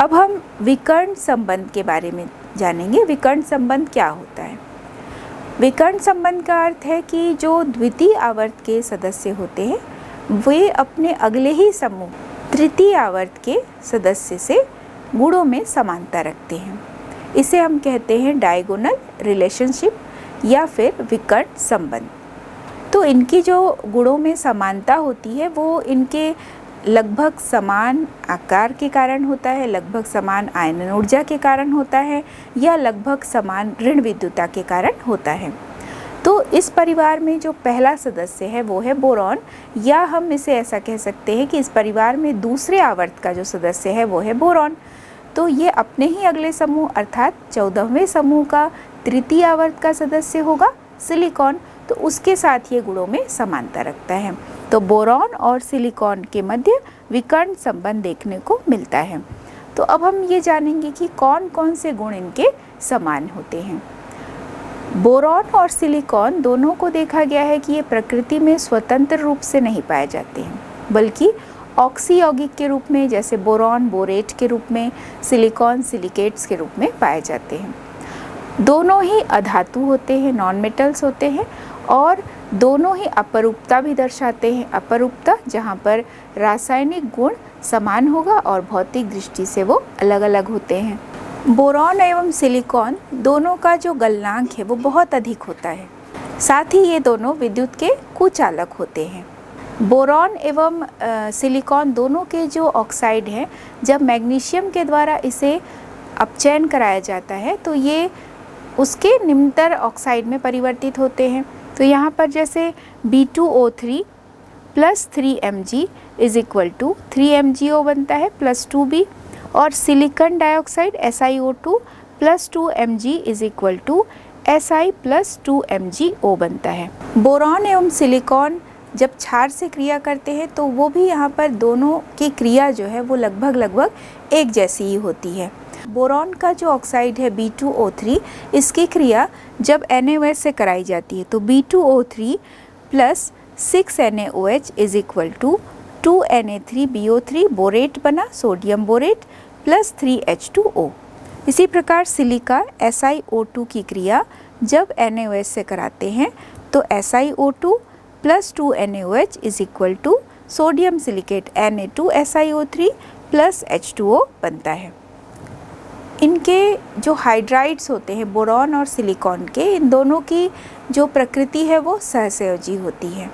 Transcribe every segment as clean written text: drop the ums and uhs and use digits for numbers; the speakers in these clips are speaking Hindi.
अब हम विकर्ण संबंध के बारे में जानेंगे। विकर्ण संबंध क्या होता है? विकर्ण संबंध का अर्थ है कि जो द्वितीय आवर्त के सदस्य होते हैं वे अपने अगले ही समूह तृतीय आवर्त के सदस्य से गुणों में समानता रखते हैं। इसे हम कहते हैं डायगोनल रिलेशनशिप या फिर विकर्ण संबंध। तो इनकी जो गुणों में समानता होती है वो इनके लगभग समान आकार के कारण होता है, लगभग समान आयनन ऊर्जा के कारण होता है या लगभग समान ऋण विद्युतता के कारण होता है। तो इस परिवार में जो पहला सदस्य है वो है बोरॉन, या हम इसे ऐसा कह सकते हैं कि इस परिवार में दूसरे आवर्त का जो सदस्य है वो है बोरॉन। तो ये अपने ही अगले समूह अर्थात 14वें समूह का तृतीय आवर्त का सदस्य होगा सिलिकॉन, तो उसके साथ ये गुणों में समानता रखता है। तो बोरॉन और सिलिकॉन के मध्य विकर्ण संबंध देखने को मिलता है। तो अब हम ये जानेंगे कि कौन कौन से गुण इनके समान होते हैं। बोरॉन और सिलिकॉन दोनों को देखा गया है कि ये प्रकृति में स्वतंत्र रूप से नहीं पाए जाते हैं, बल्कि ऑक्सी यौगिक के रूप में, जैसे बोरॉन बोरेट के रूप में, सिलिकॉन सिलिकेट्स के रूप में पाए जाते हैं। दोनों ही अधातु होते हैं, नॉन मेटल्स होते हैं, और दोनों ही अपरूपता भी दर्शाते हैं। अपरूपता जहाँ पर रासायनिक गुण समान होगा और भौतिक दृष्टि से वो अलग अलग होते हैं। बोरॉन एवं सिलिकॉन दोनों का जो गलनांक है वो बहुत अधिक होता है। साथ ही ये दोनों विद्युत के कुचालक होते हैं। बोरॉन एवं सिलिकॉन दोनों के जो ऑक्साइड हैं, जब मैग्नीशियम के द्वारा इसे अपचयन कराया जाता है तो ये उसके निम्नतर ऑक्साइड में परिवर्तित होते हैं। तो यहाँ पर जैसे B2O3 plus 3Mg is equal to 3MgO बनता है प्लस 2B, और silicon dioxide SiO2 plus 2Mg is equal to Si plus 2MgO बनता है। बोरॉन एवं सिलिकॉन जब क्षार से क्रिया करते हैं तो वो भी यहाँ पर दोनों की क्रिया जो है वो लगभग एक जैसी ही होती है। बोरॉन का जो ऑक्साइड है B2O3, इसकी क्रिया जब NaOH से कराई जाती है तो B2O3 plus 6NaOH is equal to 2Na3BO3 borate बना, सोडियम बोरेट प्लस 3H2O। इसी प्रकार सिलिका SiO2 की क्रिया जब NaOH से कराते हैं तो SiO2 plus 2NaOH is equal to sodium silicate Na2SiO3 plus H2O बनता है। इनके जो हाइड्राइड्स होते हैं बोरॉन और सिलिकॉन के, इन दोनों की जो प्रकृति है वो सहसंयोजी होती है।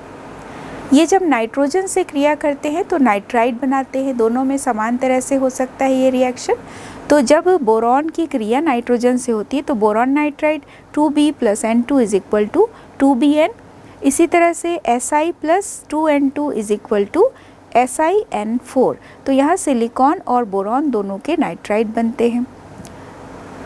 ये जब नाइट्रोजन से क्रिया करते हैं तो नाइट्राइड बनाते हैं। दोनों में समान तरह से हो सकता है ये रिएक्शन। तो जब बोरॉन की क्रिया नाइट्रोजन से होती है तो boron nitride 2B plus N2 is equal to 2Bn। इसी तरह से Si plus 2N2 is equal to SiN4। तो यहाँ सिलिकॉन और बोरॉन दोनों के नाइट्राइड बनते हैं।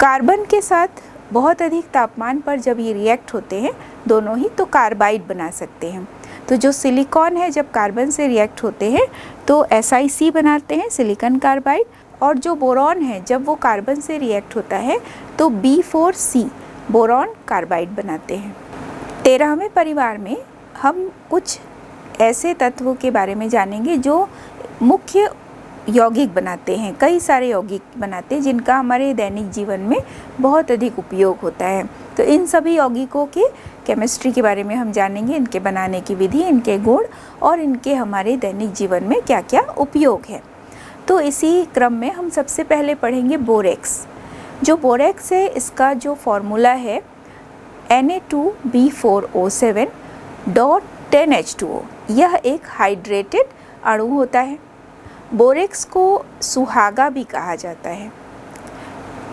कार्बन के साथ बहुत अधिक तापमान पर जब ये रिएक्ट होते हैं दोनों ही, तो कार्बाइड बना सकते हैं। तो जो सिलिकॉन है जब कार्बन से रिएक्ट होते हैं तो SiC बनाते हैं, सिलिकॉन कार्बाइड, और जो बोरॉन है जब वो कार्बन से रिएक्ट होता है तो B4C बोरॉन कार्बाइड बनाते हैं। 13वें परिवार में हम कुछ ऐसे तत्वों के बारे में जानेंगे जो मुख्य यौगिक बनाते हैं, कई सारे यौगिक बनाते हैं जिनका हमारे दैनिक जीवन में बहुत अधिक उपयोग होता है। तो इन सभी यौगिकों के केमिस्ट्री के बारे में हम जानेंगे, इनके बनाने की विधि, इनके गुण और इनके हमारे दैनिक जीवन में क्या क्या उपयोग है। तो इसी क्रम में हम सबसे पहले पढ़ेंगे बोरेक्स। जो बोरेक्स है इसका जो फॉर्मूला है Na2B4O7.10H2O। यह एक हाइड्रेटेड अणु होता है। बोरेक्स को सुहागा भी कहा जाता है।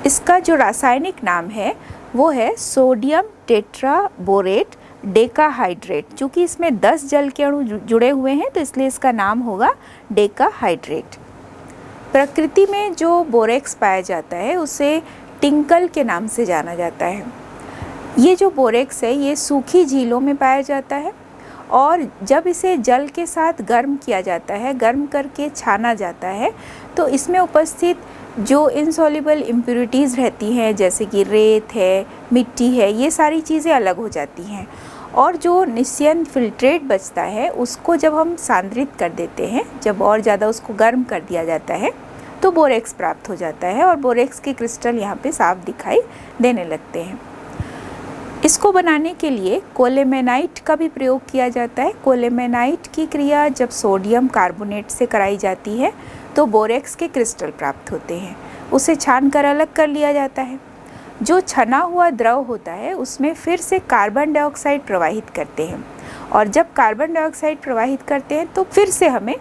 इसका जो रासायनिक नाम है वो है सोडियम टेट्राबोरेट डेकाहाइड्रेट। चूँकि इसमें 10 जल के अणु जुड़े हुए हैं तो इसलिए इसका नाम होगा डेकाहाइड्रेट। प्रकृति में जो बोरेक्स पाया जाता है उसे टिंकल के नाम से जाना जाता है। ये जो बोरेक्स है ये सूखी झीलों में पाया जाता है, और जब इसे जल के साथ गर्म किया जाता है, गर्म करके छाना जाता है, तो इसमें उपस्थित जो इनसॉल्युबल इम्प्यूरिटीज़ रहती हैं जैसे कि रेत है, मिट्टी है, ये सारी चीज़ें अलग हो जाती हैं, और जो निस्यन फिल्ट्रेट बचता है उसको जब हम सांद्रित कर देते हैं, जब और ज़्यादा उसको गर्म कर दिया जाता है तो बोरेक्स प्राप्त हो जाता है और बोरेक्स के क्रिस्टल यहाँ पे साफ दिखाई देने लगते हैं। इसको बनाने के लिए कोलेमेनाइट का भी प्रयोग किया जाता है। कोलेमेनाइट की क्रिया जब सोडियम कार्बोनेट से कराई जाती है तो बोरेक्स के क्रिस्टल प्राप्त होते हैं। उसे छान कर अलग कर लिया जाता है। जो छना हुआ द्रव होता है उसमें फिर से कार्बन डाइऑक्साइड प्रवाहित करते हैं और जब कार्बन डाइऑक्साइड प्रवाहित करते हैं तो फिर से हमें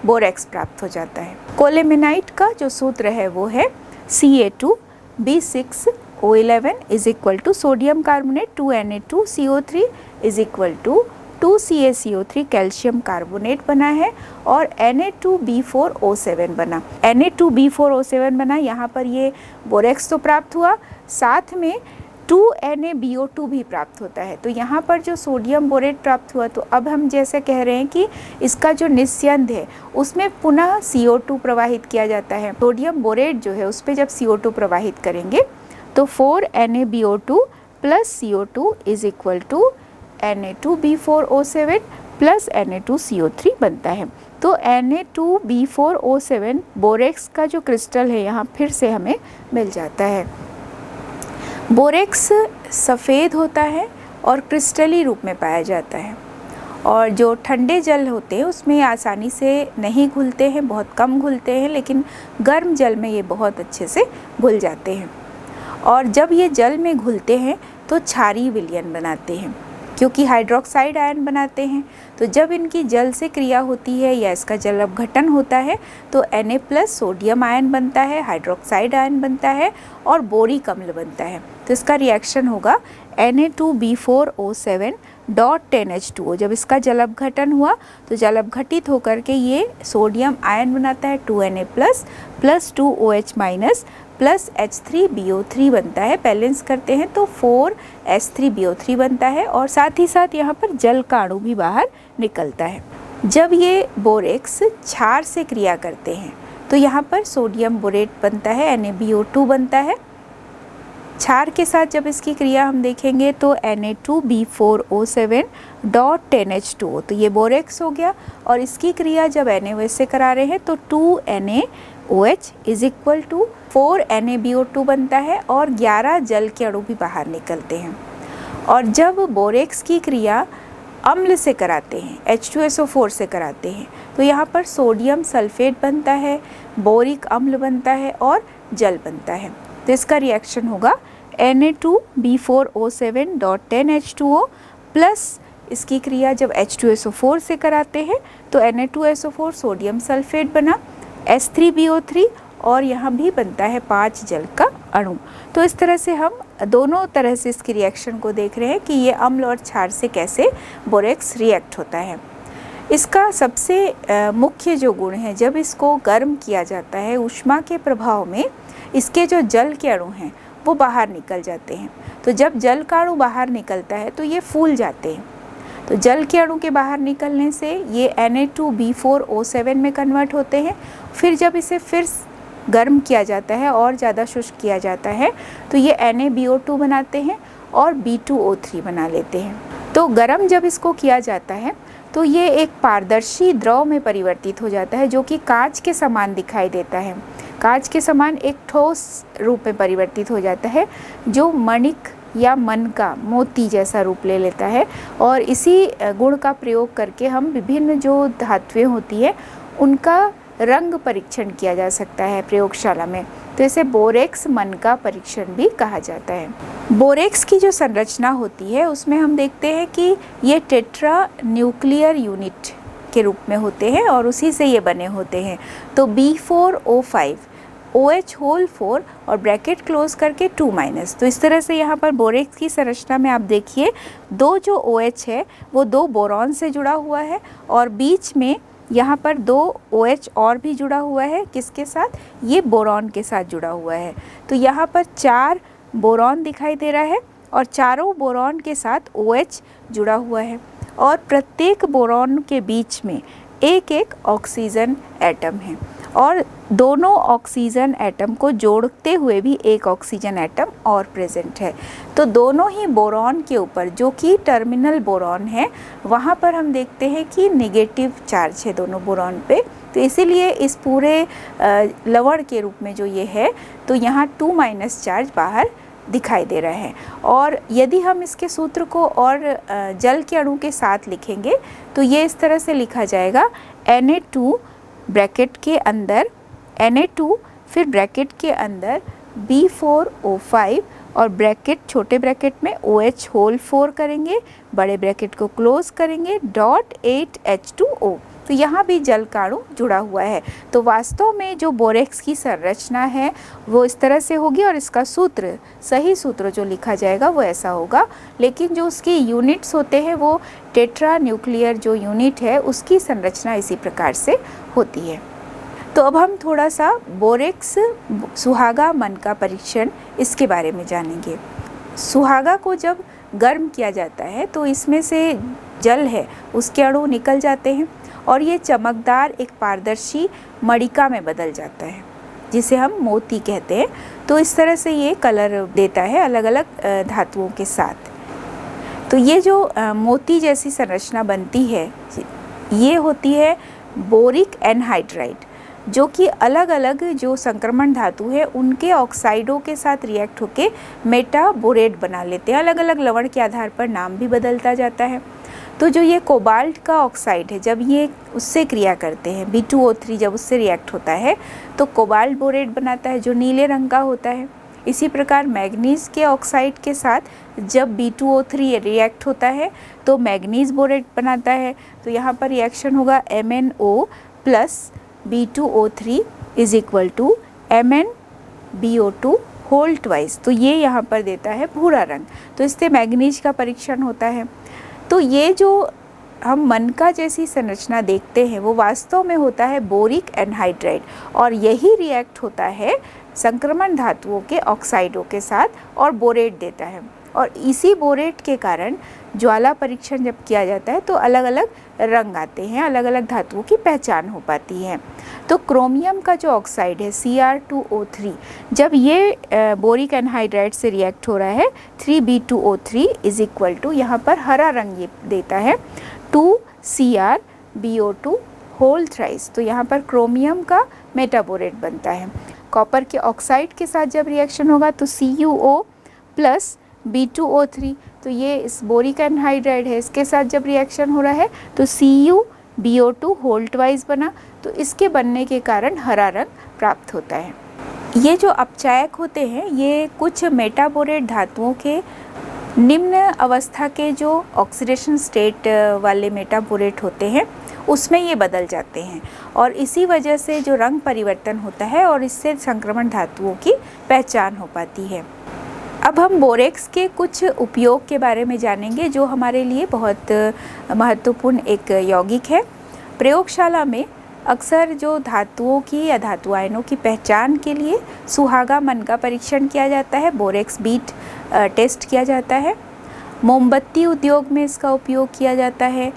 बोरेक्स प्राप्त हो जाता है। कोलेमेनाइट का जो सूत्र है वो है Ca2B6O11 is equal to sodium carbonate 2Na2CO3 is equal to 2CaCO3 calcium carbonate बना है और Na2B4O7 बना। Na2B4O7 बना, यहाँ पर ये बोरेक्स तो प्राप्त हुआ, साथ में 2NaBO2 भी प्राप्त होता है। तो यहाँ पर जो सोडियम बोरेट प्राप्त हुआ, तो अब हम जैसे कह रहे हैं कि इसका जो निस्यंद है उसमें पुनः CO2 प्रवाहित किया जाता है। सोडियम बोरेट जो है उस पर जब CO2 प्रवाहित करेंगे तो 4NaBO2 plus CO2 is equal to Na2B4O7 plus Na2CO3 बनता है। तो Na2B4O7 बोरेक्स का जो क्रिस्टल है यहाँ फिर से हमें मिल जाता है। बोरेक्स सफ़ेद होता है और क्रिस्टली रूप में पाया जाता है और जो ठंडे जल होते हैं उसमें आसानी से नहीं घुलते हैं, बहुत कम घुलते हैं, लेकिन गर्म जल में ये बहुत अच्छे से घुल जाते हैं। और जब ये जल में घुलते हैं तो क्षारीय विलयन बनाते हैं क्योंकि हाइड्रोक्साइड आयन बनाते हैं। तो जब इनकी जल से क्रिया होती है या इसका जल अपघटन होता है तो Na+ सोडियम आयन बनता है, हाइड्रोक्साइड आयन बनता है और बोरिक अम्ल बनता है। तो इसका रिएक्शन होगा Na2B4O7 .10H2O। जब इसका जल अपघटन हुआ तो जल अपघटित होकर के ये सोडियम आयन बनाता है 2Na+ plus 2OH- plus H3BO3 बनता है। बैलेंस करते हैं तो 4H3BO3 बनता है और साथ ही साथ यहाँ पर जल का अणु भी बाहर निकलता है। जब ये बोरेक्स क्षार से क्रिया करते हैं तो यहाँ पर सोडियम बोरेट बनता है, NaBO2 बनता है। क्षार के साथ जब इसकी क्रिया हम देखेंगे तो Na2B4O7 .10H2O, तो ये बोरेक्स हो गया और इसकी क्रिया जब NaOH से करा रहे हैं तो 2NaOH is equal to 4NaBO2 बनता है और 11 जल के अणु भी बाहर निकलते हैं। और जब बोरेक्स की क्रिया अम्ल से कराते हैं, H2SO4 से कराते हैं, तो यहाँ पर सोडियम सल्फेट बनता है, बोरिक अम्ल बनता है और जल बनता है। तो इसका रिएक्शन होगा Na2B4O7 .10H2O प्लस इसकी क्रिया जब H2SO4 से कराते हैं तो Na2SO4 सोडियम सल्फेट बना, H3BO3 और यहाँ भी बनता है 5 जल का अणु। तो इस तरह से हम दोनों तरह से इसकी रिएक्शन को देख रहे हैं कि ये अम्ल और क्षार से कैसे बोरेक्स रिएक्ट होता है। इसका सबसे मुख्य जो गुण है, जब इसको गर्म किया जाता है ऊष्मा के प्रभाव में इसके जो जल के अणु हैं वो बाहर निकल जाते हैं। तो जब जल का अणु बाहर निकलता है तो ये फूल जाते हैं। तो जल के अणु के बाहर निकलने से ये Na2B4O7 में कन्वर्ट होते हैं। फिर जब इसे फिर गर्म किया जाता है और ज़्यादा शुष्क किया जाता है तो ये NaBO2 बनाते हैं और B2O3 बना लेते हैं। तो गर्म जब इसको किया जाता है तो ये एक पारदर्शी द्रव में परिवर्तित हो जाता है जो कि कांच के समान दिखाई देता है। कांच के समान एक ठोस रूप में परिवर्तित हो जाता है जो मणिक या मन का मोती जैसा रूप ले लेता है। और इसी गुण का प्रयोग करके हम विभिन्न जो धातुएं होती है उनका रंग परीक्षण किया जा सकता है प्रयोगशाला में। तो इसे बोरेक्स मन का परीक्षण भी कहा जाता है। बोरेक्स की जो संरचना होती है उसमें हम देखते हैं कि ये टेट्रा न्यूक्लियर यूनिट के रूप में होते हैं और उसी से ये बने होते हैं। तो B4O5 OH4 और ब्रैकेट क्लोज करके 2-। तो इस तरह से यहाँ पर बोरेक्स की संरचना में आप देखिए दो जो OH है वो 2 बोरॉन से जुड़ा हुआ है और बीच में यहाँ पर 2 OH और भी जुड़ा हुआ है। किसके साथ? ये बोरॉन के साथ जुड़ा हुआ है। तो यहाँ पर 4 बोरॉन दिखाई दे रहा है और चारों बोरॉन के साथ OH जुड़ा हुआ है और प्रत्येक बोरॉन के बीच में एक एक ऑक्सीजन एटम है। और दोनों ऑक्सीजन एटम को जोड़ते हुए भी एक ऑक्सीजन एटम और प्रेजेंट है। तो दोनों ही बोरॉन के ऊपर, जो कि टर्मिनल बोरॉन है, वहाँ पर हम देखते हैं कि नेगेटिव चार्ज है दोनों बोरॉन पे। तो इसीलिए इस पूरे लवण के रूप में जो ये है, तो यहाँ 2- चार्ज बाहर दिखाई दे रहा है। और यदि हम इसके सूत्र को और जल के अणु के साथ लिखेंगे तो ये इस तरह से लिखा जाएगा, Na2 ब्रैकेट के अंदर Na2, फिर ब्रैकेट के अंदर B4O5 और ब्रैकेट, छोटे ब्रैकेट में OH होल 4 करेंगे, बड़े ब्रैकेट को क्लोज करेंगे, डॉट 8H2O। तो यहाँ भी जल का अणु जुड़ा हुआ है। तो वास्तव में जो बोरेक्स की संरचना है वो इस तरह से होगी और इसका सूत्र, सही सूत्र जो लिखा जाएगा वो ऐसा होगा। लेकिन जो उसकी यूनिट्स होते हैं वो टेट्रा न्यूक्लियर जो यूनिट है उसकी संरचना इसी प्रकार से होती है। तो अब हम थोड़ा सा बोरेक्स सुहागा मन का परीक्षण इसके बारे में जानेंगे। सुहागा को जब गर्म किया जाता है तो इसमें से जल है उसके अणु निकल जाते हैं और ये चमकदार एक पारदर्शी मणिका में बदल जाता है, जिसे हम मोती कहते हैं। तो इस तरह से ये कलर देता है अलग अलग धातुओं के साथ। तो ये जो मोती जैसी संरचना बनती है ये होती है बोरिक एनहाइड्राइड, जो कि अलग अलग जो संक्रमण धातु है उनके ऑक्साइडों के साथ रिएक्ट होके मेटाबोरेट बना लेते हैं। अलग अलग लवण के आधार पर नाम भी बदलता जाता है। तो जो ये कोबाल्ट का ऑक्साइड है, जब ये उससे क्रिया करते हैं, B2O3 जब उससे रिएक्ट होता है तो कोबाल्ट बोरेट बनाता है जो नीले रंग का होता है। इसी प्रकार मैग्नीज के ऑक्साइड के साथ जब B2O3 रिएक्ट होता है तो मैग्नीज बोरेट बनाता है। तो यहाँ पर रिएक्शन होगा MnO plus B2O3 is equal to MnBO2 whole twice. तो ये यहाँ पर देता है भूरा रंग। तो इससे मैग्नीज का परीक्षण होता है। तो ये जो हम मनका जैसी संरचना देखते हैं वो वास्तव में होता है बोरिक एनहाइड्राइड और यही रिएक्ट होता है संक्रमण धातुओं के ऑक्साइडों के साथ और बोरेट देता है। और इसी बोरेट के कारण ज्वाला परीक्षण जब किया जाता है तो अलग अलग रंग आते हैं, अलग अलग धातुओं की पहचान हो पाती है। तो क्रोमियम का जो ऑक्साइड है Cr2O3, जब ये बोरिक एनहाइड्राइड से रिएक्ट हो रहा है 3B2O3 इज इक्वल टू, यहाँ पर हरा रंग ये देता है 2CrBO2 होल थ्राइस। तो यहाँ पर क्रोमियम का मेटाबोरेट बनता है। कॉपर के ऑक्साइड के साथ जब रिएक्शन होगा तो CuO प्लस B2O3, तो ये इस बोरिक एनहाइड्राइड है, इसके साथ जब रिएक्शन हो रहा है तो CuBO2 होल ट्वाइस बना। तो इसके बनने के कारण हरा रंग प्राप्त होता है। ये जो अपचायक होते हैं ये कुछ मेटाबोरेट धातुओं के निम्न अवस्था के जो ऑक्सीडेशन स्टेट वाले मेटाबोरेट होते हैं उसमें ये बदल जाते हैं और इसी वजह से जो रंग परिवर्तन होता है और इससे संक्रमण धातुओं की पहचान हो पाती है। अब हम बोरेक्स के कुछ उपयोग के बारे में जानेंगे जो हमारे लिए बहुत महत्वपूर्ण एक यौगिक है। प्रयोगशाला में अक्सर जो धातुओं की या धातु आयनों की पहचान के लिए सुहागा मन का परीक्षण किया जाता है, बोरेक्स बीट टेस्ट किया जाता है। मोमबत्ती उद्योग में इसका उपयोग किया जाता है।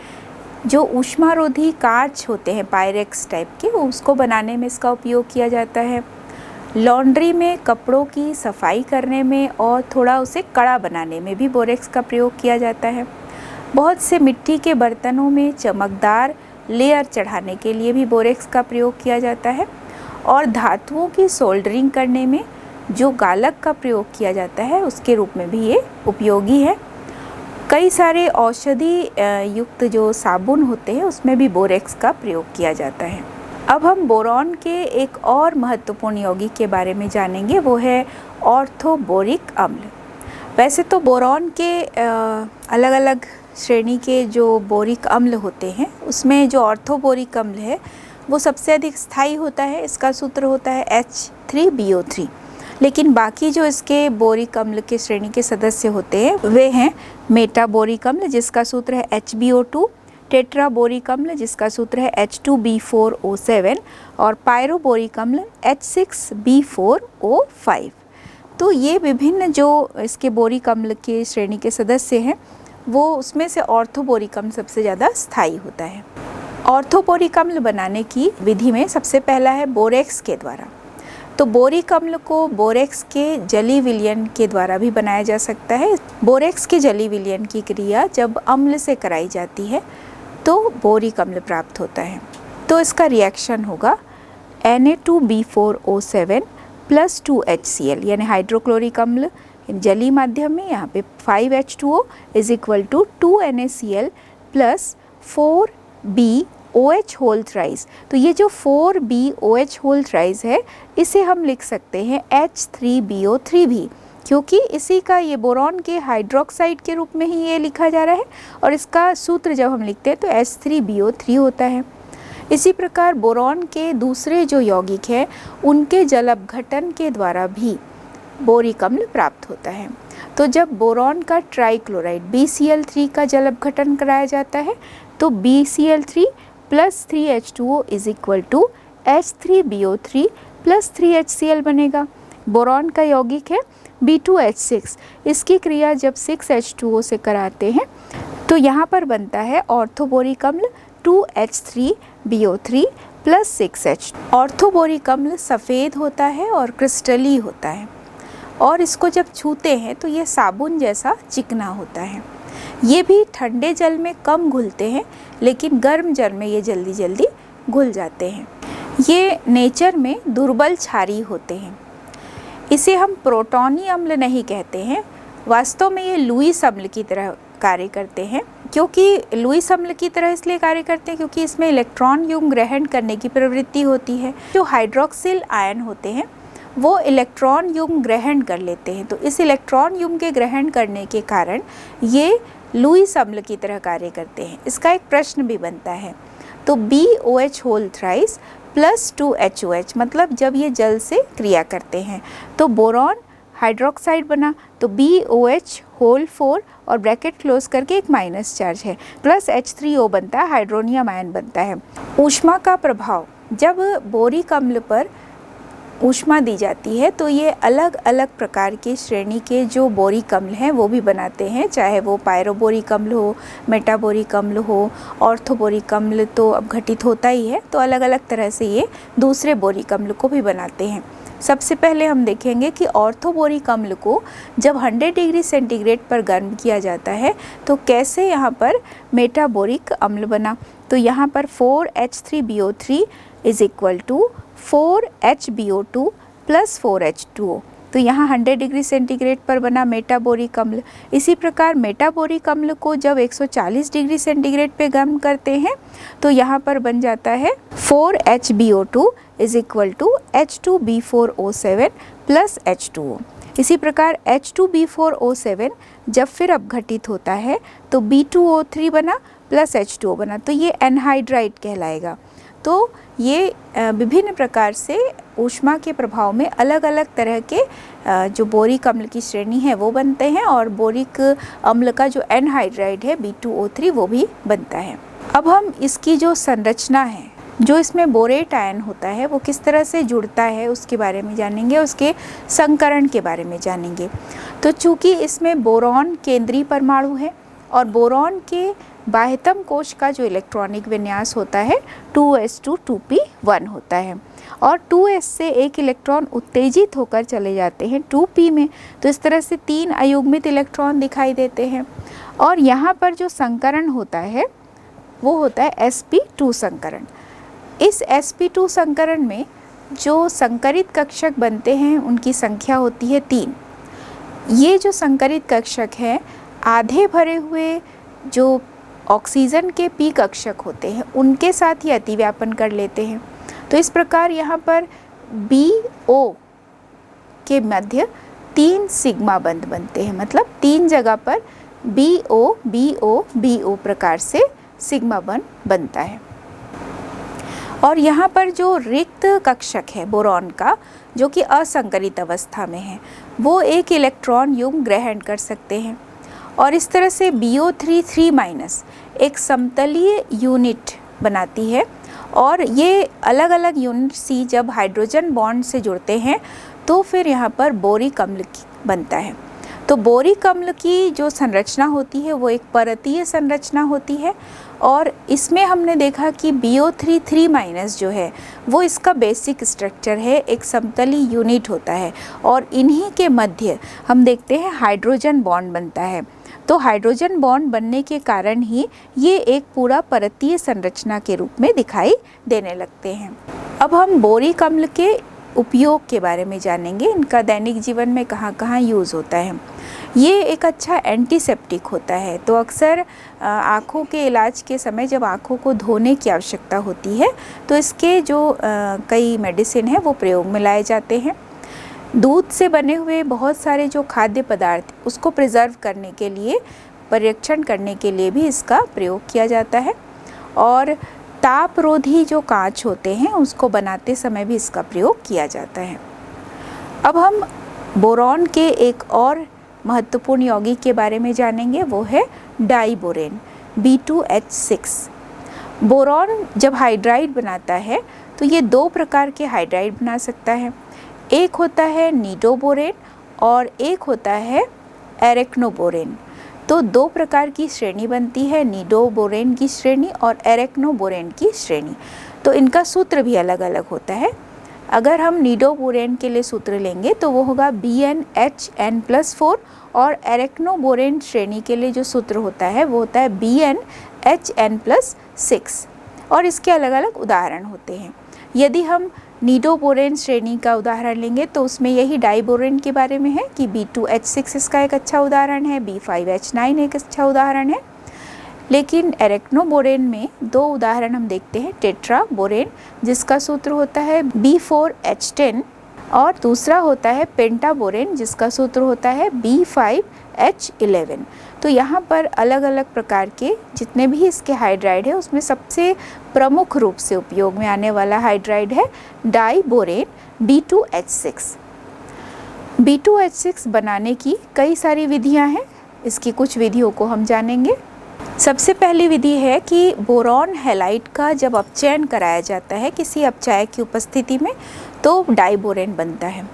जो ऊष्मारोधी कांच होते हैं पायरेक्स टाइप के, उसको बनाने में इसका उपयोग किया जाता है। लॉन्ड्री में कपड़ों की सफाई करने में और थोड़ा उसे कड़ा बनाने में भी बोरेक्स का प्रयोग किया जाता है। बहुत से मिट्टी के बर्तनों में चमकदार लेयर चढ़ाने के लिए भी बोरेक्स का प्रयोग किया जाता है और धातुओं की सोल्डरिंग करने में जो गालक का प्रयोग किया जाता है उसके रूप में भी ये उपयोगी है। कई सारे औषधि युक्त जो साबुन होते हैं उसमें भी बोरेक्स का प्रयोग किया जाता है। अब हम बोरॉन के एक और महत्वपूर्ण यौगिक के बारे में जानेंगे, वो है ऑर्थोबोरिक अम्ल। वैसे तो बोरॉन के अलग अलग श्रेणी के जो बोरिक अम्ल होते हैं उसमें जो ऑर्थोबोरिक अम्ल है वो सबसे अधिक स्थायी होता है। इसका सूत्र होता है H3BO3। लेकिन बाकी जो इसके बोरिक अम्ल के श्रेणी के सदस्य होते हैं वे हैं मेटाबोरिक अम्ल जिसका सूत्र है HbO2, टेट्राबोरिक अम्ल जिसका सूत्र है H2B4O7 और पायरोबोरिक अम्ल H6B4O5। तो ये विभिन्न जो इसके बोरिक अम्ल के श्रेणी के सदस्य हैं वो उसमें से ऑर्थोबोरिक अम्ल सबसे ज़्यादा स्थायी होता है। ऑर्थोबोरिक अम्ल बनाने की विधि में सबसे पहला है बोरेक्स के द्वारा। तो बोरिक अम्ल को बोरेक्स के जली विलयन के द्वारा भी बनाया जा सकता है। बोरेक्स के जली विलयन की क्रिया जब अम्ल से कराई जाती है तो बोरिक अम्ल प्राप्त होता है। तो इसका रिएक्शन होगा Na2B4O7 + 2HCl, यानी हाइड्रोक्लोरिक अम्ल जली माध्यम में, यहाँ पे 5H2O = 2NaCl + 4BOH whole thrice. तो ये जो 4BOH होल थ्राइस है इसे हम लिख सकते हैं H3BO3 भी, क्योंकि इसी का ये बोरॉन के हाइड्रोक्साइड के रूप में ही ये लिखा जा रहा है और इसका सूत्र जब हम लिखते हैं तो H3BO3 होता है। इसी प्रकार बोरॉन के दूसरे जो यौगिक हैं उनके जल अपघटन के द्वारा भी बोरिक अम्ल प्राप्त होता है। तो जब बोरॉन का ट्राइक्लोराइड BCl3 का जल अपघटन कराया जाता है तो BCl3 + 3H2O = H3BO3 + 3HCl बनेगा। बोरॉन का यौगिक है B2H6, इसकी क्रिया जब 6H2O से कराते हैं तो यहाँ पर बनता है ऑर्थोबोरिक अम्ल 2H3BO3 + 6H। ऑर्थोबोरिक अम्ल सफ़ेद होता है और क्रिस्टली होता है और इसको जब छूते हैं तो ये साबुन जैसा चिकना होता है। ये भी ठंडे जल में कम घुलते हैं लेकिन गर्म जल में ये जल्दी जल्दी घुल जाते हैं। ये नेचर में दुर्बल क्षारीय होते हैं। इसे हम प्रोटॉनी अम्ल नहीं कहते हैं, वास्तव में ये लुईस अम्ल की तरह कार्य करते हैं। क्योंकि लुईस अम्ल की तरह इसलिए कार्य करते हैं क्योंकि इसमें इलेक्ट्रॉन युग्म ग्रहण करने की प्रवृत्ति होती है। जो हाइड्रोक्सिल आयन होते हैं वो इलेक्ट्रॉन युग्म ग्रहण कर लेते हैं, तो इस इलेक्ट्रॉन युग्म के ग्रहण करने के कारण ये लुईस अम्ल की तरह कार्य करते हैं। इसका एक प्रश्न भी बनता है। तो BOH होल थ्राइस + 2HOH, मतलब जब ये जल से क्रिया करते हैं तो बोरॉन हाइड्रोक्साइड बना तो BOH होल 4 और ब्रैकेट क्लोज करके एक माइनस चार्ज है + H3O बनता है, हाइड्रोनियम आयन बनता है। ऊष्मा का प्रभाव, जब बोरिक अम्ल पर ऊष्मा दी जाती है तो ये अलग अलग प्रकार के श्रेणी के जो बोरिक अम्ल हैं वो भी बनाते हैं, चाहे वो पायरोबोरिक अम्ल हो, मेटाबोरिक अम्ल हो, ऑर्थोबोरिक अम्ल तो अब घटित होता ही है, तो अलग अलग तरह से ये दूसरे बोरिक अम्ल को भी बनाते हैं। सबसे पहले हम देखेंगे कि ऑर्थोबोरिक अम्ल को जब 100 डिग्री सेंटीग्रेड पर गर्म किया जाता है तो कैसे यहाँ पर मेटाबोरिक अम्ल बना। तो यहाँ पर 4H3BO3 = 4HBO2 + 4H2O, तो यहाँ 100 डिग्री सेंटीग्रेड पर बना मेटाबोरिक अम्ल। इसी प्रकार मेटाबोरिक अम्ल को जब 140 डिग्री सेंटीग्रेड पे गर्म करते हैं तो यहाँ पर बन जाता है 4HBO2 = H2B4O7 + H2O। इसी प्रकार H2B4O7 जब फिर अपघटित होता है तो B2O3 बना + H2O बना, तो ये एनहाइड्राइड कहलाएगा। तो ये विभिन्न प्रकार से ऊष्मा के प्रभाव में अलग अलग तरह के जो बोरिक अम्ल की श्रेणी है वो बनते हैं और बोरिक अम्ल का जो एनहाइड्राइड है B2O3 वो भी बनता है। अब हम इसकी जो संरचना है, जो इसमें बोरेट आयन होता है वो किस तरह से जुड़ता है उसके बारे में जानेंगे, उसके संकरण के बारे में जानेंगे। तो चूँकि इसमें बोरॉन केंद्रीय परमाणु है और बोरॉन के बाह्यतम कोश का जो इलेक्ट्रॉनिक विन्यास होता है 2s2 2p1 होता है और 2s से एक इलेक्ट्रॉन उत्तेजित होकर चले जाते हैं 2p में, तो इस तरह से 3 अयुग्मित इलेक्ट्रॉन दिखाई देते हैं। और यहाँ पर जो संकरण होता है वो होता है sp2 संकरण। इस sp2 संकरण में जो संकरित कक्षक बनते हैं उनकी संख्या होती है 3। ये जो संकरित कक्षक हैं आधे भरे हुए जो ऑक्सीजन के p कक्षक होते हैं उनके साथ ही अतिव्यापन कर लेते हैं। तो इस प्रकार यहाँ पर BO के मध्य 3 सिग्मा बंध बनते हैं, मतलब 3 जगह पर BO BO BO प्रकार से सिग्मा बंध बनता है। और यहाँ पर जो रिक्त कक्षक है बोरॉन का जो कि असंकरित अवस्था में है वो एक इलेक्ट्रॉन युग्म ग्रहण कर सकते हैं और इस तरह से BO3 3- एक समतलीय यूनिट बनाती है और ये अलग अलग यूनिट C जब हाइड्रोजन बॉन्ड से जुड़ते हैं तो फिर यहाँ पर बोरिक अम्ल बनता है। तो बोरिक अम्ल की जो संरचना होती है वो एक परतीय संरचना होती है और इसमें हमने देखा कि BO3 जो है वो इसका बेसिक स्ट्रक्चर है, एक समतली यूनिट होता है और इन्हीं के मध्य हम देखते हैं हाइड्रोजन बॉन्ड बनता है। तो हाइड्रोजन बॉन्ड बनने के कारण ही ये एक पूरा परतीय संरचना के रूप में दिखाई देने लगते हैं। अब हम बोरिक अम्ल के उपयोग के बारे में जानेंगे, इनका दैनिक जीवन में कहाँ कहाँ यूज़ होता है। ये एक अच्छा एंटीसेप्टिक होता है, तो अक्सर आँखों के इलाज के समय जब आँखों को धोने की आवश्यकता होती है तो इसके जो कई मेडिसिन हैं वो प्रयोग में लाए जाते हैं। दूध से बने हुए बहुत सारे जो खाद्य पदार्थ उसको प्रिजर्व करने के लिए, परिरक्षण करने के लिए भी इसका प्रयोग किया जाता है और तापरोधी जो कांच होते हैं उसको बनाते समय भी इसका प्रयोग किया जाता है। अब हम बोरॉन के एक और महत्वपूर्ण यौगिक के बारे में जानेंगे, वो है डाइबोरेन B2H6। बोरॉन जब हाइड्राइड बनाता है तो ये दो प्रकार के हाइड्राइड बना सकता है, एक होता है निडोबोरेन और एक होता है एरेक्नोबोरेन। तो दो प्रकार की श्रेणी बनती है, निडोबोरेन की श्रेणी और एरेक्नोबोरेन की श्रेणी। तो इनका सूत्र भी अलग अलग होता है। अगर हम निडोबोरेन के लिए सूत्र लेंगे तो वो होगा BnHn+4 और एरेक्नोबोरेन श्रेणी के लिए जो सूत्र होता है वो होता है BnHn+6 और इसके अलग अलग उदाहरण होते हैं। यदि हम निडोबोरेन श्रेणी का उदाहरण लेंगे तो उसमें यही डाइबोरेन के बारे में है कि B2H6 इसका एक अच्छा उदाहरण है, B5H9 एक अच्छा उदाहरण है। लेकिन एरेक्नोबोरेन में दो उदाहरण हम देखते हैं, टेट्राबोरेन जिसका सूत्र होता है B4H10 और दूसरा होता है पेंटाबोरेन जिसका सूत्र होता है B5H11। तो यहाँ पर अलग अलग प्रकार के जितने भी इसके हाइड्राइड है उसमें सबसे प्रमुख रूप से उपयोग में आने वाला हाइड्राइड है डाइबोरेन B2H6। B2H6 बनाने की कई सारी विधियाँ हैं, इसकी कुछ विधियों को हम जानेंगे। सबसे पहली विधि है कि बोरॉन हैलाइड का जब अपचयन कराया जाता है किसी अपचायक की उपस्थिति में तो डाइबोरेन बनता है।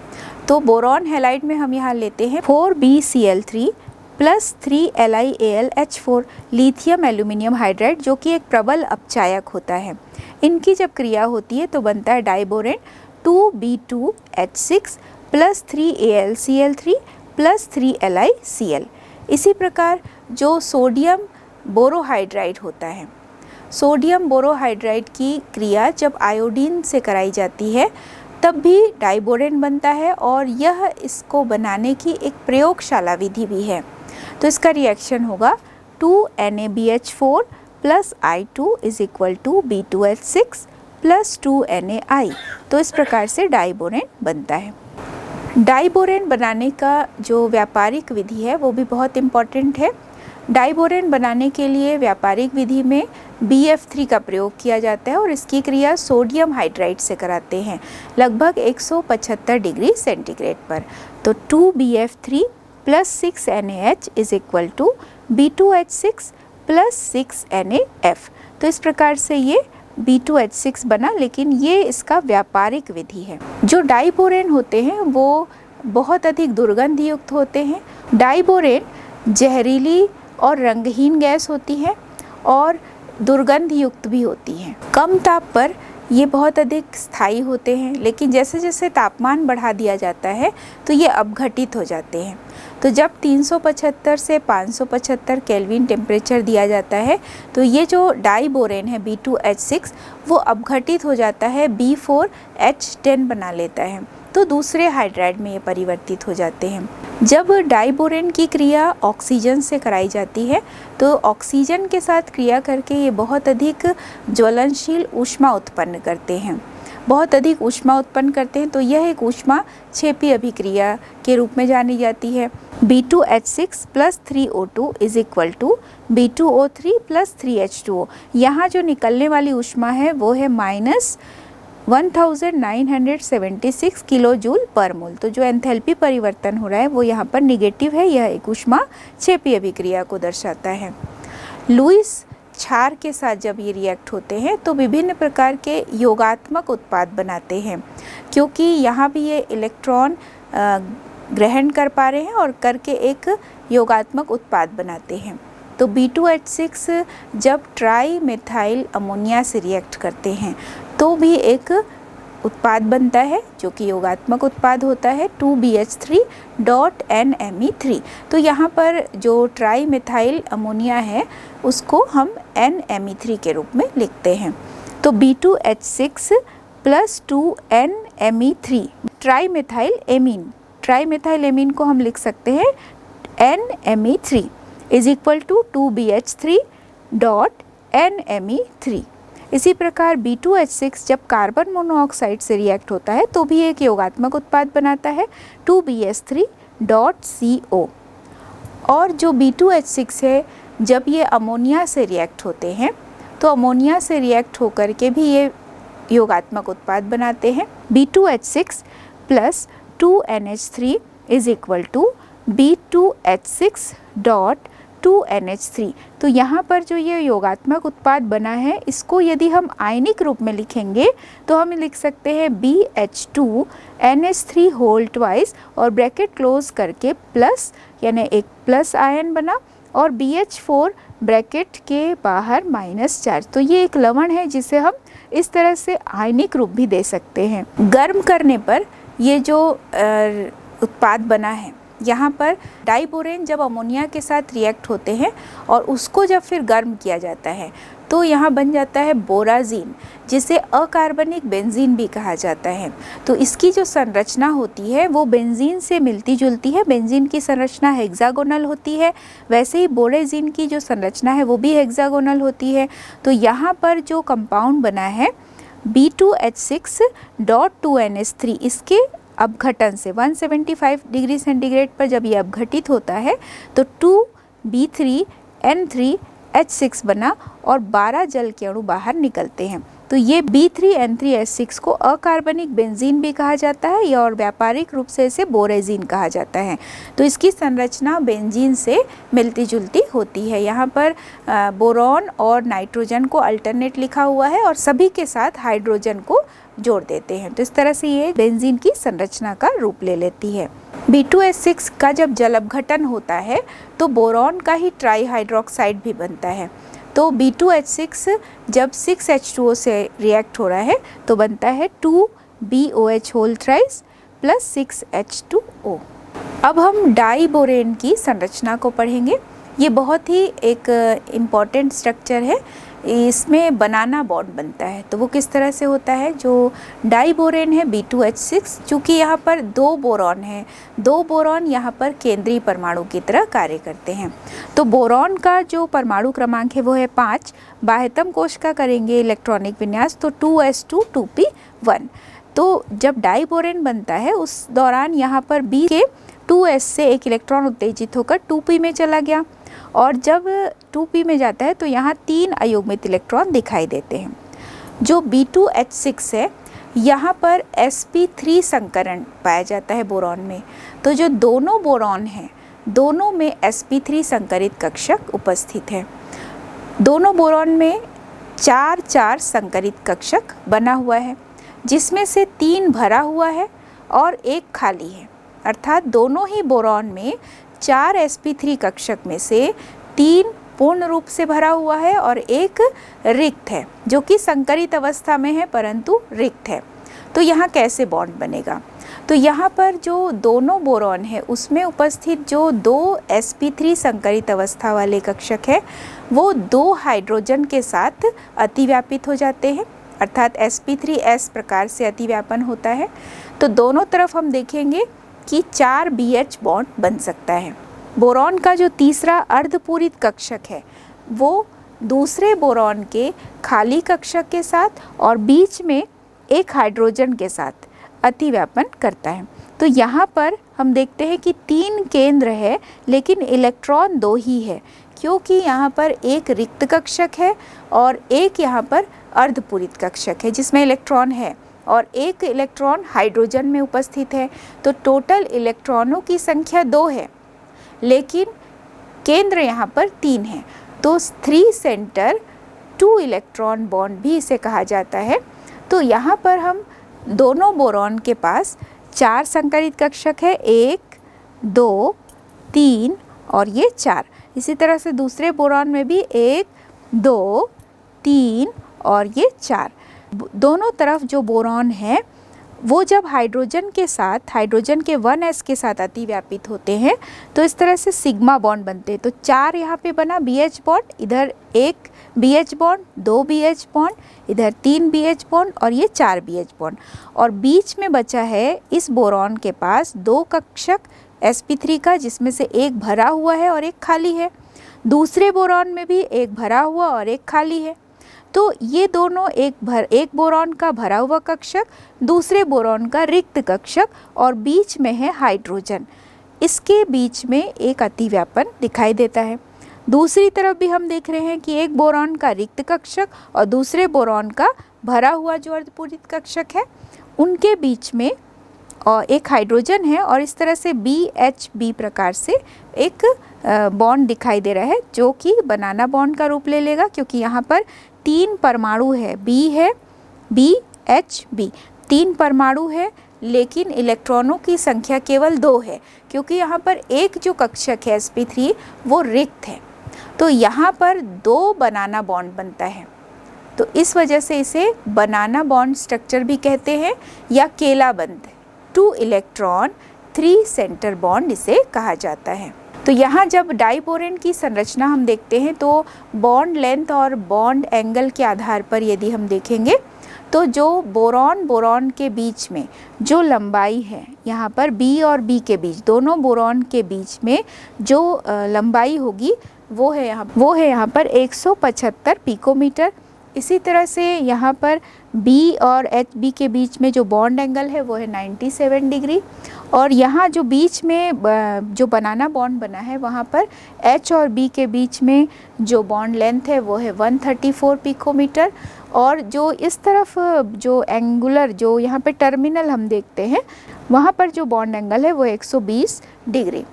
तो बोरॉन हैलाइड में हम यहाँ लेते हैं 4BCl3 plus 3LiAlH4 lithium aluminium hydride जो कि एक प्रबल अपचायक होता है। इनकी जब क्रिया होती है तो बनता है diborane 2B2H6 plus 3AlCl3 plus 3LiCl। इसी प्रकार जो सोडियम बोरोहाइड्राइड होता है, सोडियम बोरोहाइड्राइड की क्रिया जब आयोडीन से कराई जाती है तब भी डाइबोरेन बनता है और यह इसको बनाने की एक प्रयोगशाला विधि भी है। तो इसका रिएक्शन होगा 2NaBH4 plus I2 is equal to B2H6 plus 2NaI। तो इस प्रकार से डाइबोरेन बनता है। डाइबोरेन बनाने का जो व्यापारिक विधि है वो भी बहुत इम्पॉर्टेंट है। डाइबोरेन बनाने के लिए व्यापारिक विधि में BF3 का प्रयोग किया जाता है और इसकी क्रिया सोडियम हाइड्राइड से कराते हैं लगभग 175 डिग्री सेंटीग्रेड पर। तो 2BF3 plus 6NaH is equal to B2H6 plus 6NaF। तो इस प्रकार से ये B2H6 बना, लेकिन ये इसका व्यापारिक विधि है। जो डाइबोरेन होते हैं वो बहुत अधिक दुर्गंध युक्त होते हैं। डाइबोरेन जहरीली और रंगहीन गैस होती है और दुर्गंध युक्त भी होती हैं। कम ताप पर ये बहुत अधिक स्थायी होते हैं, लेकिन जैसे जैसे तापमान बढ़ा दिया जाता है तो ये अपघटित हो जाते हैं। तो जब 375 से 575 केल्विन टेम्परेचर दिया जाता है तो ये जो डाइबोरेन है B2H6 वो अपघटित हो जाता है, B4H10 बना लेता है, तो दूसरे हाइड्राइड में ये परिवर्तित हो जाते हैं। जब डाइबोरेन की क्रिया ऑक्सीजन से कराई जाती है तो ऑक्सीजन के साथ क्रिया करके ये बहुत अधिक ज्वलनशील ऊष्मा उत्पन्न करते हैं, बहुत अधिक ऊष्मा उत्पन्न करते हैं। तो यह एक ऊष्मा क्षेपी अभिक्रिया के रूप में जानी जाती है। B2H6 plus 3O2 is equal to B2O3 plus 3H2O। यहाँ जो निकलने वाली ऊष्मा है वो है -1976 किलो जूल पर मोल। तो जो एंथैल्पी परिवर्तन हो रहा है वो यहाँ पर निगेटिव है, यह एक ऊष्मा क्षेपी अभिक्रिया को दर्शाता है। लुईस क्षार के साथ जब ये रिएक्ट होते हैं तो विभिन्न प्रकार के योगात्मक उत्पाद बनाते हैं, क्योंकि यहाँ भी ये इलेक्ट्रॉन ग्रहण कर पा रहे हैं और करके एक योगात्मक उत्पाद बनाते हैं। तो B2H6 जब ट्राई मिथाइल अमोनिया से रिएक्ट करते हैं तो भी एक उत्पाद बनता है जो कि योगात्मक उत्पाद होता है 2BH3.NMe3। तो यहाँ पर जो ट्राई मिथाइल अमोनिया है उसको हम NMe3 के रूप में लिखते हैं। तो B2H6 plus 2NMe3 tri methyl amine को हम लिख सकते हैं NMe3 is equal to 2BH3.NMe3। इसी प्रकार B2H6 जब कार्बन मोनोऑक्साइड से रिएक्ट होता है तो भी एक योगात्मक उत्पाद बनाता है 2BH3.CO। और जो B2H6 है जब ये अमोनिया से रिएक्ट होते हैं तो अमोनिया से रिएक्ट होकर के भी ये योगात्मक उत्पाद बनाते हैं। B2H6 plus 2NH3 is equal to B2H6.2NH3। तो यहाँ पर जो ये योगात्मक उत्पाद बना है इसको यदि हम आयनिक रूप में लिखेंगे तो हम लिख सकते हैं BH2NH3 होल ट्वाइस और ब्रैकेट क्लोज करके प्लस, यानी एक प्लस आयन बना, और BH4 ब्रैकेट के बाहर -4। तो ये एक लवण है जिसे हम इस तरह से आयनिक रूप भी दे सकते हैं। गर्म करने पर ये जो उत्पाद बना है, यहाँ पर डाइबोरेन जब अमोनिया के साथ रिएक्ट होते हैं और उसको जब फिर गर्म किया जाता है तो यहाँ बन जाता है बोराजीन, जिसे अकार्बनिक बेंजीन भी कहा जाता है। तो इसकी जो संरचना होती है वो बेंजीन से मिलती जुलती है। बेंजीन की संरचना हेक्सागोनल होती है, वैसे ही बोरेजीन की जो संरचना है वो भी हेक्सागोनल होती है। तो यहाँ पर जो कंपाउंड बना है B2H6.2NH3, इसके अपघटन से 175 डिग्री सेंटीग्रेड पर जब ये अपघटित होता है तो 2B3N3H6 बना और 12 जल के अणु बाहर निकलते हैं। तो ये B3N3H6 को अकार्बनिक बेंजीन भी कहा जाता है और व्यापारिक रूप से इसे बोरेजीन कहा जाता है। तो इसकी संरचना बेंजीन से मिलती जुलती होती है। यहाँ पर बोरॉन और नाइट्रोजन को अल्टरनेट लिखा हुआ है और सभी के साथ हाइड्रोजन को जोड़ देते हैं। तो इस तरह से ये बेंजीन की संरचना का रूप ले लेती है। B2H6 का जब जल अपघटन होता है तो बोरॉन का ही ट्राई हाइड्रोक्साइड भी बनता है। तो B2H6 जब 6H2O से रिएक्ट हो रहा है तो बनता है 2BOH whole thrice plus 6H2O। अब हम डाइबोरेन की संरचना को पढ़ेंगे। ये बहुत ही एक इम्पॉर्टेंट स्ट्रक्चर है। इसमें बनाना बॉन्ड बनता है। तो वो किस तरह से होता है? जो डाइबोरेन है B2H6, चूँकि यहाँ पर 2 बोरॉन हैं, 2 बोरॉन यहाँ पर केंद्रीय परमाणु की तरह कार्य करते हैं। तो बोरॉन का जो परमाणु क्रमांक है वो है 5। बाह्यतम कोश का करेंगे इलेक्ट्रॉनिक विन्यास तो 2s2 2p1। तो जब डाइबोरेन बनता है उस दौरान यहाँ पर B के 2s से एक इलेक्ट्रॉन उत्तेजित होकर 2p में चला गया और जब 2p में जाता है तो यहाँ 3 अयुग्मित इलेक्ट्रॉन दिखाई देते हैं। जो B2H6 है यहाँ पर sp3 संकरण पाया जाता है बोरॉन में। तो जो दोनों बोरॉन हैं दोनों में sp3 संकरित कक्षक उपस्थित है। दोनों बोरॉन में 4 संकरित कक्षक बना हुआ है, जिसमें से 3 भरा हुआ है और 1 खाली है। अर्थात दोनों ही बोरॉन में 4 sp3 कक्षक में से 3 पूर्ण रूप से भरा हुआ है और 1 रिक्त है, जो कि संकरित अवस्था में है परंतु रिक्त है। तो यहाँ कैसे बॉन्ड बनेगा? तो यहाँ पर जो दोनों बोरॉन है उसमें उपस्थित जो 2 sp3 संकरित अवस्था वाले कक्षक है वो 2 हाइड्रोजन के साथ अतिव्यापित हो जाते हैं, अर्थात sp3s प्रकार से अतिव्यापन होता है। तो दोनों तरफ हम देखेंगे कि 4 BH बॉन्ड बन सकता है। बोरॉन का जो तीसरा अर्धपूरित कक्षक है वो दूसरे बोरॉन के खाली कक्षक के साथ और बीच में एक हाइड्रोजन के साथ अतिव्यापन करता है। तो यहाँ पर हम देखते हैं कि 3 केंद्र है लेकिन इलेक्ट्रॉन 2 ही है, क्योंकि यहाँ पर एक रिक्त कक्षक है और एक यहाँ पर अर्धपूरित कक्षक है जिसमें इलेक्ट्रॉन है और एक इलेक्ट्रॉन हाइड्रोजन में उपस्थित है। तो टोटल इलेक्ट्रॉनों की संख्या 2 है लेकिन केंद्र यहाँ पर 3 है। तो 3 सेंटर 2 इलेक्ट्रॉन बॉन्ड भी इसे कहा जाता है। तो यहाँ पर हम दोनों बोरॉन के पास 4 संकरित कक्षक है, 1, 2, 3 और ये 4। इसी तरह से दूसरे बोरॉन में भी 1, 2, 3 और ये 4। दोनों तरफ जो बोरॉन है वो जब हाइड्रोजन के साथ, हाइड्रोजन के 1s के साथ अतिव्यापित होते हैं तो इस तरह से सिग्मा बॉन्ड बनते हैं। तो 4 यहाँ पे बना BH बॉन्ड, इधर 1 BH बॉन्ड, 2 BH बॉन्ड, इधर 3 BH बॉन्ड और ये 4 BH बॉन्ड। और बीच में बचा है इस बोरॉन के पास 2 कक्षक sp3 का, जिसमें से एक भरा हुआ है और एक खाली है। दूसरे बोरॉन में भी एक भरा हुआ और एक खाली है। तो ये दोनों एक बोरॉन का भरा हुआ कक्षक, दूसरे बोरॉन का रिक्त कक्षक और बीच में है हाइड्रोजन। इसके बीच में एक अतिव्यापन दिखाई देता है। दूसरी तरफ भी हम देख रहे हैं कि एक बोरॉन का रिक्त कक्षक और दूसरे बोरॉन का भरा हुआ जो अर्धपूरित कक्षक है, उनके बीच में और एक हाइड्रोजन है और इस तरह से BHB प्रकार से एक बॉन्ड दिखाई दे रहा है, जो कि बनाना बॉन्ड का रूप ले लेगा, क्योंकि यहाँ पर 3 परमाणु है, B है, BHB 3 परमाणु है, लेकिन इलेक्ट्रॉनों की संख्या केवल 2 है, क्योंकि यहाँ पर एक जो कक्षक है sp3 वो रिक्त है। तो यहाँ पर 2 बनाना बॉन्ड बनता है, तो इस वजह से इसे बनाना बॉन्ड स्ट्रक्चर भी कहते हैं या केला बंध। 2 इलेक्ट्रॉन 3 सेंटर बॉन्ड इसे कहा जाता है। तो यहाँ जब डाइबोरेन की संरचना हम देखते हैं तो बॉन्ड लेंथ और बॉन्ड एंगल के आधार पर यदि हम देखेंगे तो जो बोरॉन के बीच में जो लंबाई है, यहाँ पर B और B के बीच, दोनों बोरॉन के बीच में जो लंबाई होगी वो है यहाँ पर 175 पिकोमीटर। इसी तरह से यहाँ पर B और HB के बीच में जो बॉन्ड एंगल है वो है 97 डिग्री। और यहाँ जो बीच में जो बनाना बॉन्ड बना है वहाँ पर H और B के बीच में जो बॉन्ड लेंथ है वो है 134 पिकोमीटर। और जो इस तरफ जो एंगुलर, जो यहाँ पे टर्मिनल हम देखते हैं, वहाँ पर जो बॉन्ड एंगल है वो 120 डिग्री।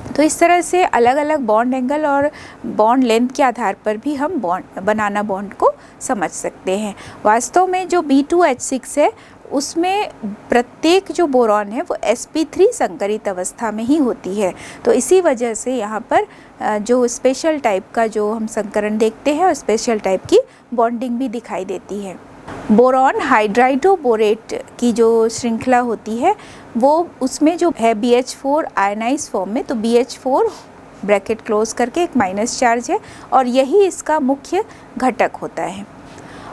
तो इस तरह से अलग अलग बॉन्ड एंगल और बॉन्ड लेंथ के आधार पर भी हम बनाना बॉन्ड को समझ सकते हैं। वास्तव में जो B2H6 है उसमें प्रत्येक जो बोरॉन है वो sp3 संकरित अवस्था में ही होती है। तो इसी वजह से यहाँ पर जो स्पेशल टाइप का जो हम संकरण देखते हैं और स्पेशल टाइप की बॉन्डिंग भी दिखाई देती है। बोरॉन हाइड्राइडोबोरेट की जो श्रृंखला होती है वो उसमें जो है BH4 आयनाइज फॉर्म में, तो BH4 ब्रैकेट क्लोज करके एक माइनस चार्ज है और यही इसका मुख्य घटक होता है।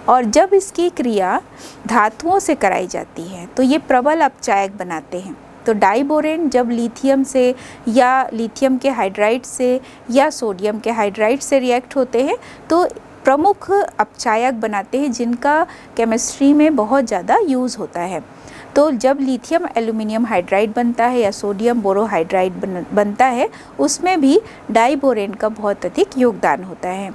और जब इसकी क्रिया धातुओं से कराई जाती है तो ये प्रबल अपचायक बनाते हैं। तो डाइबोरेन जब लिथियम से या लिथियम के हाइड्राइड से या सोडियम के हाइड्राइड से रिएक्ट होते हैं तो प्रमुख अपचायक बनाते हैं, जिनका केमिस्ट्री में बहुत ज़्यादा यूज़ होता है। तो जब लिथियम एल्यूमिनियम हाइड्राइड बनता है या सोडियम बोरोहाइड्राइड बनता है, उसमें भी डाइबोरेन का बहुत अधिक योगदान होता है।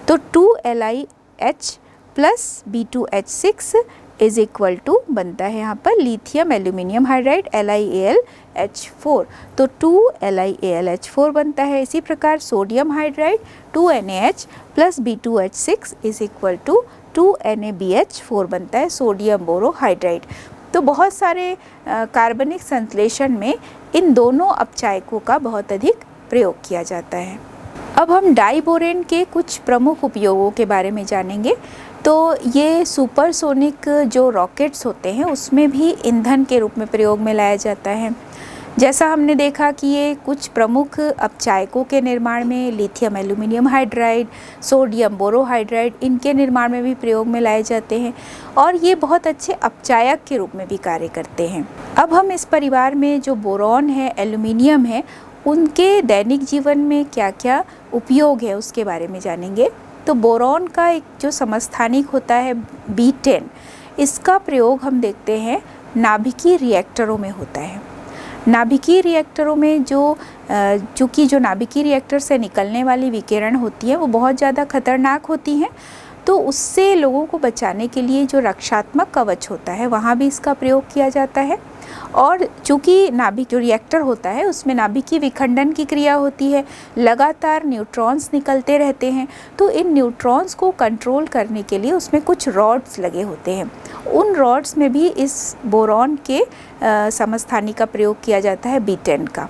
तो 2LiH plus B2H6 is equal to बनता है यहाँ पर लिथियम एल्यूमिनियम हाइड्राइड LiAlH4, तो 2LiAlH4 बनता है। इसी प्रकार sodium hydride 2NaH plus B2H6 is equal to 2NaBH4 बनता है, सोडियम बोरोहाइड्राइड। तो बहुत सारे कार्बनिक संश्लेषण में इन दोनों अपचायकों का बहुत अधिक प्रयोग किया जाता है। अब हम डाइबोरेन के कुछ प्रमुख उपयोगों के बारे में जानेंगे। तो ये सुपरसोनिक जो रॉकेट्स होते हैं उसमें भी ईंधन के रूप में प्रयोग में लाया जाता है। जैसा हमने देखा कि ये कुछ प्रमुख अपचायकों के निर्माण में lithium aluminium hydride, sodium borohydride, इनके निर्माण में भी प्रयोग में लाए जाते हैं और ये बहुत अच्छे अपचायक के रूप में भी कार्य करते हैं। अब हम इस परिवार में जो बोरॉन है, एल्यूमिनियम है, उनके दैनिक जीवन में क्या क्या उपयोग है उसके बारे में जानेंगे। तो बोरॉन का एक जो समस्थानिक होता है B10, इसका प्रयोग हम देखते हैं नाभिकीय रिएक्टरों में होता है। नाभिकीय रिएक्टरों में चूँकि जो नाभिकीय रिएक्टर से निकलने वाली विकिरण होती है वो बहुत ज़्यादा खतरनाक होती हैं, तो उससे लोगों को बचाने के लिए जो रक्षात्मक कवच होता है वहाँ भी इसका प्रयोग किया जाता है। और चूँकि नाभिक जो रिएक्टर होता है उसमें नाभिकीय विखंडन की क्रिया होती है, लगातार न्यूट्रॉन्स निकलते रहते हैं, तो इन न्यूट्रॉन्स को कंट्रोल करने के लिए उसमें कुछ रॉड्स लगे होते हैं। उन रॉड्स में भी इस बोरॉन के समस्थानिक का प्रयोग किया जाता है B10 का।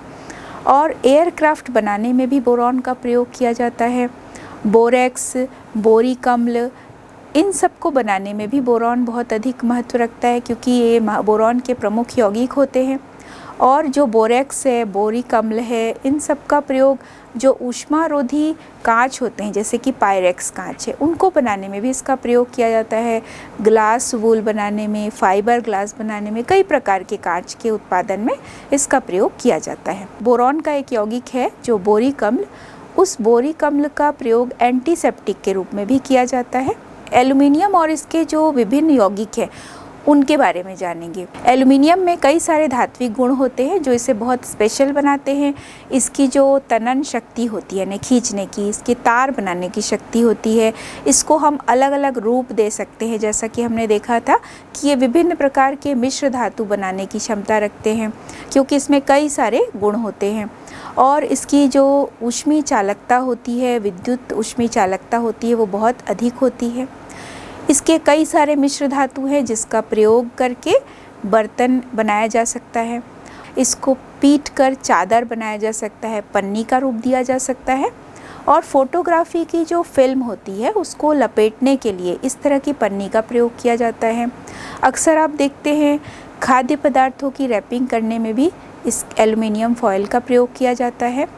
और एयरक्राफ्ट बनाने में भी बोरॉन का प्रयोग किया जाता है। बोरेक्स, बोरिक अम्ल, इन सब को बनाने में भी बोरॉन बहुत अधिक महत्व रखता है, क्योंकि ये बोरॉन के प्रमुख यौगिक होते हैं। और जो बोरेक्स है, बोरिक अम्ल है, इन सब का प्रयोग जो ऊष्मारोधी कांच होते हैं जैसे कि पायरेक्स कांच है, उनको बनाने में भी इसका प्रयोग किया जाता है। ग्लास वूल बनाने में, फाइबर ग्लास बनाने में, कई प्रकार के कांच के उत्पादन में इसका प्रयोग किया जाता है। बोरॉन का एक यौगिक है जो बोरिक अम्ल, उस बोरिक अम्ल का प्रयोग एंटीसेप्टिक के रूप में भी किया जाता है। एल्युमिनियम और इसके जो विभिन्न यौगिक हैं उनके बारे में जानेंगे। एल्युमिनियम में कई सारे धात्विक गुण होते हैं जो इसे बहुत स्पेशल बनाते हैं। इसकी जो तनन शक्ति होती है, यानी खींचने की, इसकी तार बनाने की शक्ति होती है। इसको हम अलग अलग रूप दे सकते हैं, जैसा कि हमने देखा था कि ये विभिन्न प्रकार के मिश्र धातु बनाने की क्षमता रखते हैं, क्योंकि इसमें कई सारे गुण होते हैं। और इसकी जो ऊष्मीय चालकता होती है, विद्युत ऊष्मीय चालकता होती है, वो बहुत अधिक होती है। इसके कई सारे मिश्र धातु हैं जिसका प्रयोग करके बर्तन बनाया जा सकता है। इसको पीट कर चादर बनाया जा सकता है, पन्नी का रूप दिया जा सकता है। और फोटोग्राफी की जो फिल्म होती है उसको लपेटने के लिए इस तरह की पन्नी का प्रयोग किया जाता है। अक्सर आप देखते हैं खाद्य पदार्थों की रैपिंग करने में भी इस एल्युमिनियम फॉयल का प्रयोग किया जाता है।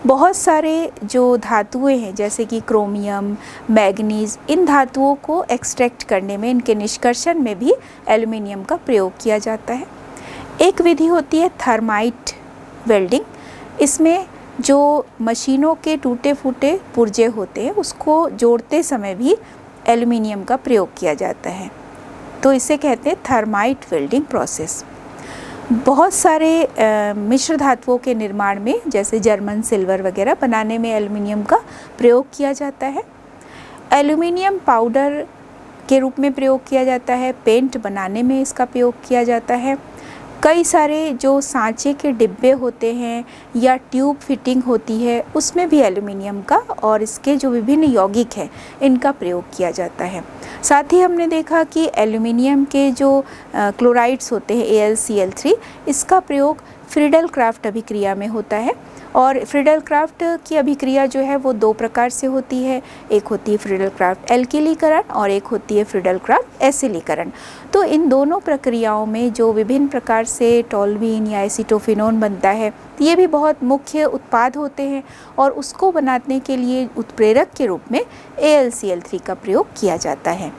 बहुत सारे जो धातुएं हैं जैसे कि क्रोमियम, मैग्नीज, इन धातुओं को एक्सट्रैक्ट करने में, इनके निष्कर्षण में भी एल्युमिनियम का प्रयोग किया जाता है। एक विधि होती है थर्माइट वेल्डिंग। इसमें जो मशीनों के टूटे फूटे पुर्जे होते हैं उसको जोड़ते समय भी एल्युमिनियम का प्रयोग किया जाता है, तो इसे कहते हैं थर्माइट वेल्डिंग प्रोसेस। बहुत सारे मिश्र धातुओं के निर्माण में, जैसे जर्मन सिल्वर वगैरह बनाने में एल्युमिनियम का प्रयोग किया जाता है। एल्युमिनियम पाउडर के रूप में प्रयोग किया जाता है, पेंट बनाने में इसका प्रयोग किया जाता है। कई सारे जो सांचे के डिब्बे होते हैं या ट्यूब फिटिंग होती है उसमें भी एल्युमिनियम का और इसके जो विभिन्न यौगिक हैं इनका प्रयोग किया जाता है। साथ ही हमने देखा कि एल्युमिनियम के जो क्लोराइड्स होते हैं AlCl3, इसका प्रयोग फ्रीडल क्राफ्ट अभिक्रिया में होता है। और फ्रीडल क्राफ्ट की अभिक्रिया जो है वो दो प्रकार से होती है, एक होती है फ्रीडल क्राफ्ट एल्किलीकरण और एक होती है फ्रीडल क्राफ्ट एसिलीकरण। तो इन दोनों प्रक्रियाओं में जो विभिन्न प्रकार से टोल्यूइन या एसीटोफिनोन बनता है, ये भी बहुत मुख्य उत्पाद होते हैं और उसको बनाने के लिए उत्प्रेरक के रूप में AlCl3 का प्रयोग किया जाता है।